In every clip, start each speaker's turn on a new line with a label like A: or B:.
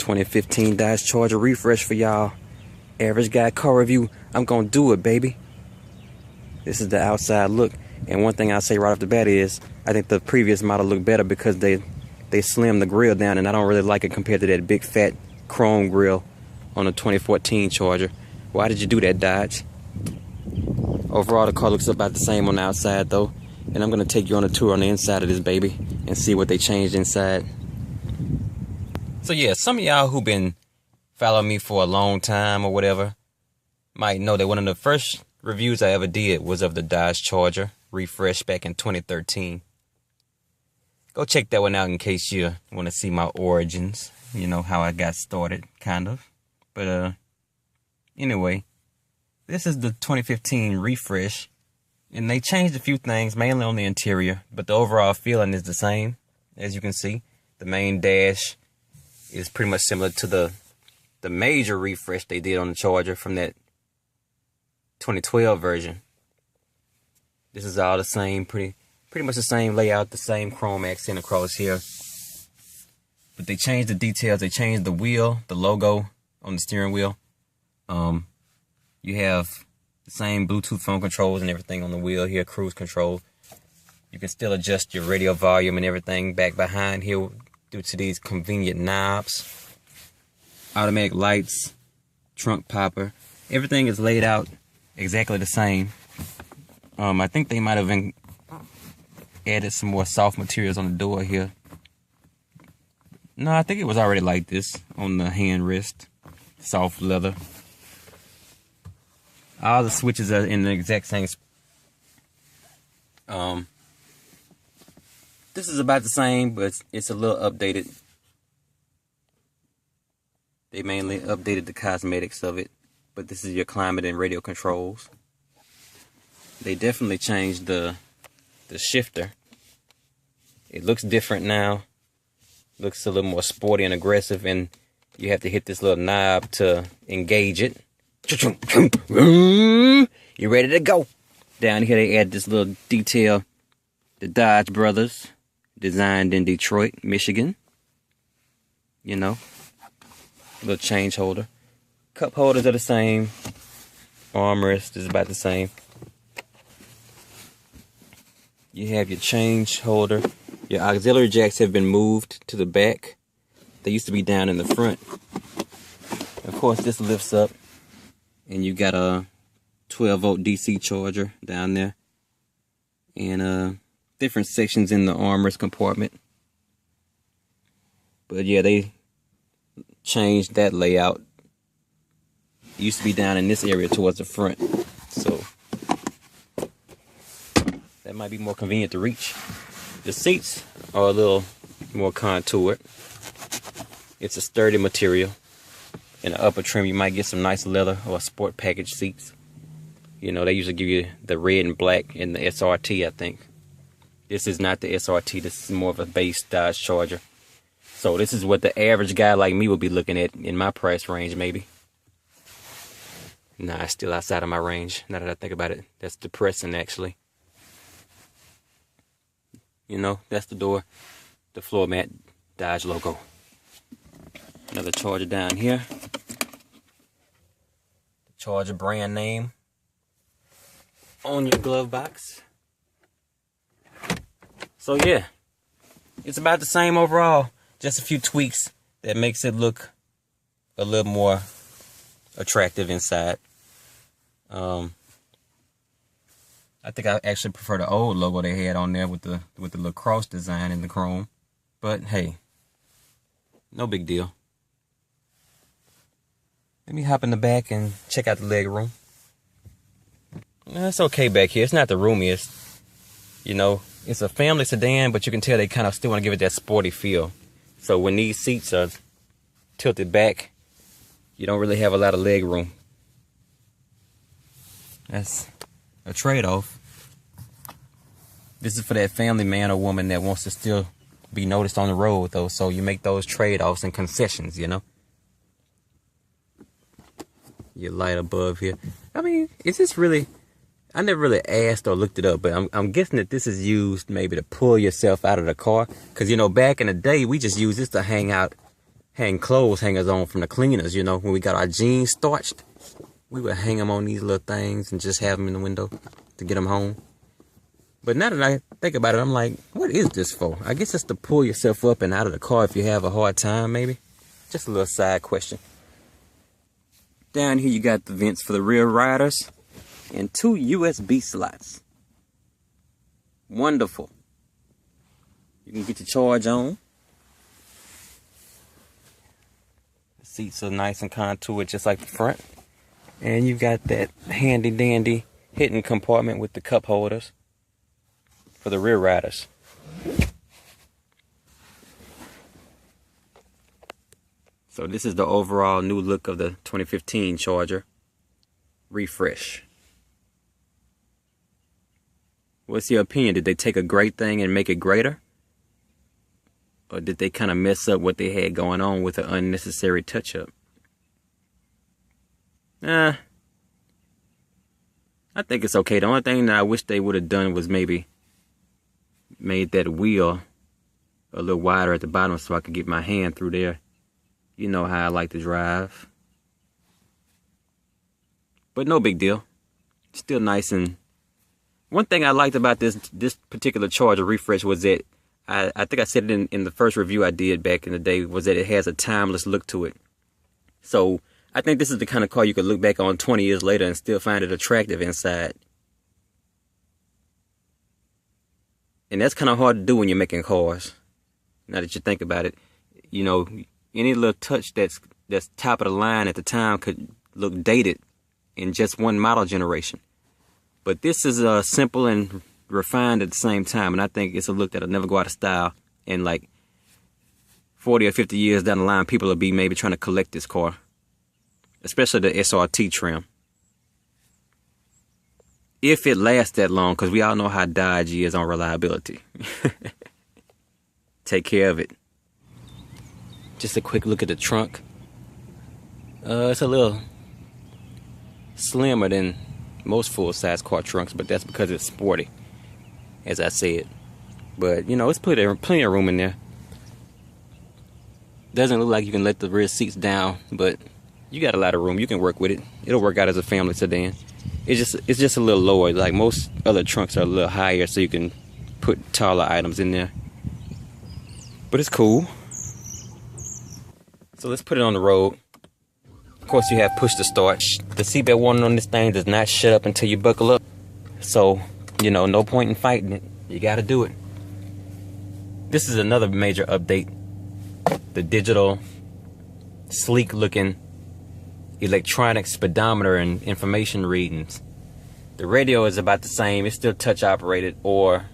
A: 2015 Dodge Charger refresh for y'all. Average Guy car review. I'm gonna do it, baby. This is the outside look. And one thing I'll say right off the bat is, I think the previous model looked better because they slimmed the grill down, and I don't really like it compared to that big fat chrome grill on the 2014 Charger. Why did you do that, Dodge? Overall, the car looks about the same on the outside though. And I'm gonna take you on a tour on the inside of this baby and see what they changed inside. So yeah, some of y'all who been following me for a long time or whatever might know that one of the first reviews I ever did was of the Dodge Charger refresh back in 2013. Go check that one out in case you want to see my origins, you know, how I got started, kind of. But anyway, this is the 2015 refresh, and they changed a few things, mainly on the interior, but the overall feeling is the same. As you can see, the main dash is pretty much similar to the major refresh they did on the Charger from that 2012 version. This is all the same, pretty much the same layout, the same chrome accent across here. But they changed the details. They changed the wheel, the logo on the steering wheel. You have the same Bluetooth phone controls and everything on the wheel here, cruise control. You can still adjust your radio volume and everything back behind here due to these convenient knobs. Automatic lights, trunk popper. Everything is laid out exactly the same. I think they might have added some more soft materials on the door here. No, I think it was already like this on the handrest. Soft leather. All the switches are in the exact same. This is about the same, but it's a little updated. They mainly updated the cosmetics of it, but this is your climate and radio controls. They definitely changed the shifter. It looks different now. Looks a little more sporty and aggressive, and you have to hit this little knob to engage it. You're ready to go. Down here they add this little detail. The Dodge Brothers, designed in Detroit, Michigan. You know, little change holder. Cup holders are the same. Armrest is about the same. You have your change holder. Your auxiliary jacks have been moved to the back. They used to be down in the front. Of course, this lifts up, and you got a 12-volt DC charger down there, and different sections in the armrest compartment. But yeah, they changed that layout. It used to be down in this area towards the front, so that might be more convenient to reach. The seats are a little more contoured. It's a sturdy material. In the upper trim, you might get some nice leather or sport package seats. You know, they usually give you the red and black in the SRT, I think. This is not the SRT. This is more of a base Dodge Charger. So this is what the average guy like me would be looking at in my price range, maybe. Nah, it's still outside of my range, now that I think about it. That's depressing, actually. You know, that's the door. The floor mat, Dodge logo. Another Charger down here. The Charger brand name on your glove box. So yeah, it's about the same overall. Just a few tweaks that makes it look a little more attractive inside. I think I actually prefer the old logo they had on there with the little cross design in the chrome. But hey, no big deal. Let me hop in the back and check out the leg room. It's okay back here. It's not the roomiest. You know, it's a family sedan, but you can tell they kind of still want to give it that sporty feel. So when these seats are tilted back, you don't really have a lot of leg room. That's a trade-off. This is for that family man or woman that wants to still be noticed on the road, though. So you make those trade-offs and concessions, you know. Your light above here. I mean, is this really... I never really asked or looked it up, but I'm guessing that this is used maybe to pull yourself out of the car. Because, you know, back in the day, we just used this to hang out hang clothes hangers on from the cleaners, you know, when we got our jeans starched. We would hang them on these little things and just have them in the window to get them home. But now that I think about it, I'm like, what is this for? I guess it's to pull yourself up and out of the car if you have a hard time, maybe. Just a little side question. Down here you got the vents for the rear riders and 2 USB slots. Wonderful. You can get your charge on. The seats are nice and contoured just like the front. And you got that handy dandy hidden compartment with the cup holders for the rear riders. So this is the overall new look of the 2015 Charger refresh. What's your opinion? Did they take a great thing and make it greater? Or did they kind of mess up what they had going on with an unnecessary touch-up? I think it's okay. The only thing that I wish they would have done was maybe made that wheel a little wider at the bottom so I could get my hand through there. You know how I like to drive. But no big deal. Still nice. And one thing I liked about this particular Charger refresh was that I think I said it in the first review I did back in the day, was that it has a timeless look to it. So I think this is the kind of car you could look back on 20 years later and still find it attractive inside. And that's kind of hard to do when you're making cars. Now that you think about it, you know, any little touch that's top of the line at the time could look dated in just one model generation. But this is simple and refined at the same time, and I think it's a look that'll never go out of style. And like 40 or 50 years down the line, people will be maybe trying to collect this car, especially the SRT trim. If it lasts that long, because we all know how Dodge is on reliability. Take care of it. Just a quick look at the trunk. It's a little slimmer than most full-size car trunks, but that's because it's sporty, as I said. But, you know, it's plenty of room in there. Doesn't look like you can let the rear seats down, but you got a lot of room. You can work with it. It'll work out as a family sedan. It's just a little lower. Like most other trunks are a little higher, so you can put taller items in there. But it's cool. So let's put it on the road. Of course, you have push to start. The seatbelt warning on this thing does not shut up until you buckle up. So, you know, no point in fighting it. You got to do it. This is another major update. The digital, sleek-looking electronic speedometer and information readings. The radio is about the same. It's still touch operated, or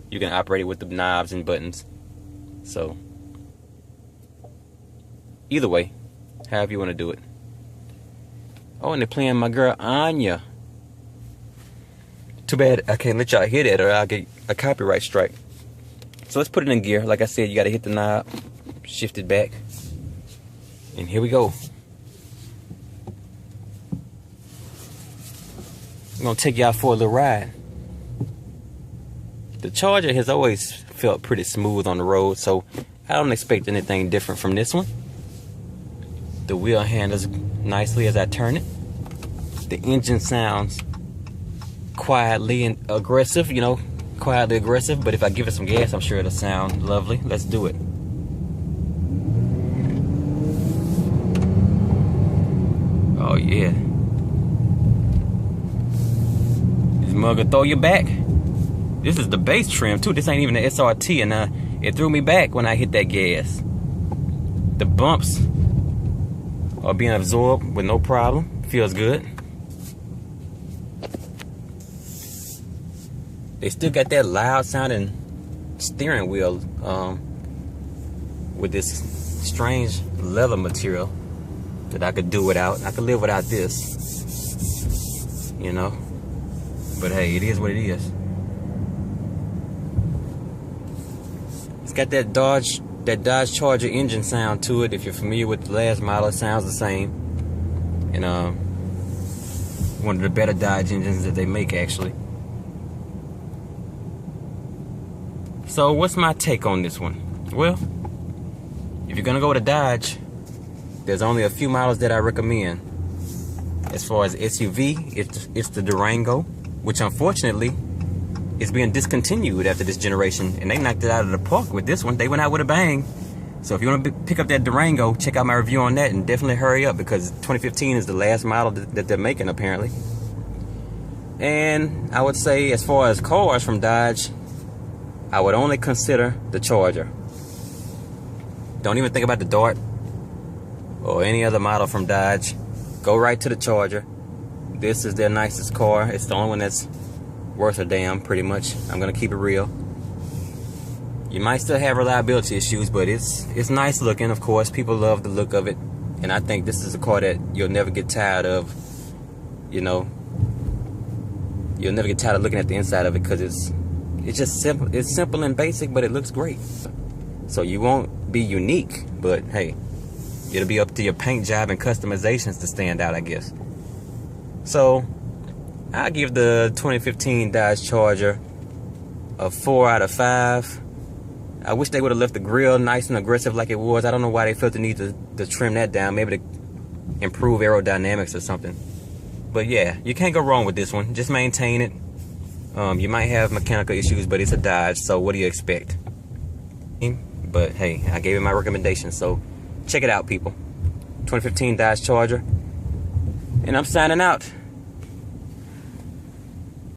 A: you can operate it with the knobs and buttons. So either way, however you want to do it. Oh, and they're playing my girl Anya. Too bad I can't let y'all hear that, or I'll get a copyright strike. So let's put it in gear. Like I said, you got to hit the knob, shift it back, and here we go. I'm gonna take y'all for a little ride. The Charger has always felt pretty smooth on the road, so I don't expect anything different from this one. The wheel handles nicely as I turn it. The engine sounds quietly and aggressive, you know, quietly aggressive, but if I give it some gas, I'm sure it'll sound lovely. Let's do it. Oh yeah. This mug'll throw you back. This is the base trim too. This ain't even the SRT, and it threw me back when I hit that gas. The bumps are being absorbed with no problem. Feels good. They still got that loud sounding steering wheel with this strange leather material that I could do without. I could live without this, you know. But hey, it is what it is. It's got that Dodge Charger engine sound to it. If you're familiar with the last model, it sounds the same. And one of the better Dodge engines that they make, actually. So what's my take on this one? Well, if you're gonna go with a Dodge, there's only a few models that I recommend. As far as SUV, it's the Durango, which unfortunately is being discontinued after this generation, and they knocked it out of the park with this one. They went out with a bang. So if you want to pick up that Durango, check out my review on that, and definitely hurry up, because 2015 is the last model that they're making apparently. And I would say, as far as cars from Dodge, I would only consider the Charger. Don't even think about the Dart or any other model from Dodge. Go right to the Charger. This is their nicest car. It's the only one that's worth a damn, pretty much. I'm gonna keep it real. You might still have reliability issues, but it's nice looking. Of course, people love the look of it, and I think this is a car that you'll never get tired of. You know, you'll never get tired of looking at the inside of it, because it's just simple. It's simple and basic, but it looks great. So you won't be unique, but hey, it'll be up to your paint job and customizations to stand out, I guess. So I give the 2015 Dodge Charger a 4 out of 5. I wish they would have left the grill nice and aggressive like it was. I don't know why they felt the need to trim that down, maybe to improve aerodynamics or something. But yeah, you can't go wrong with this one. Just maintain it. You might have mechanical issues, but it's a Dodge, so what do you expect? But hey, I gave it my recommendation, so check it out, people. 2015 Dodge Charger. And I'm signing out.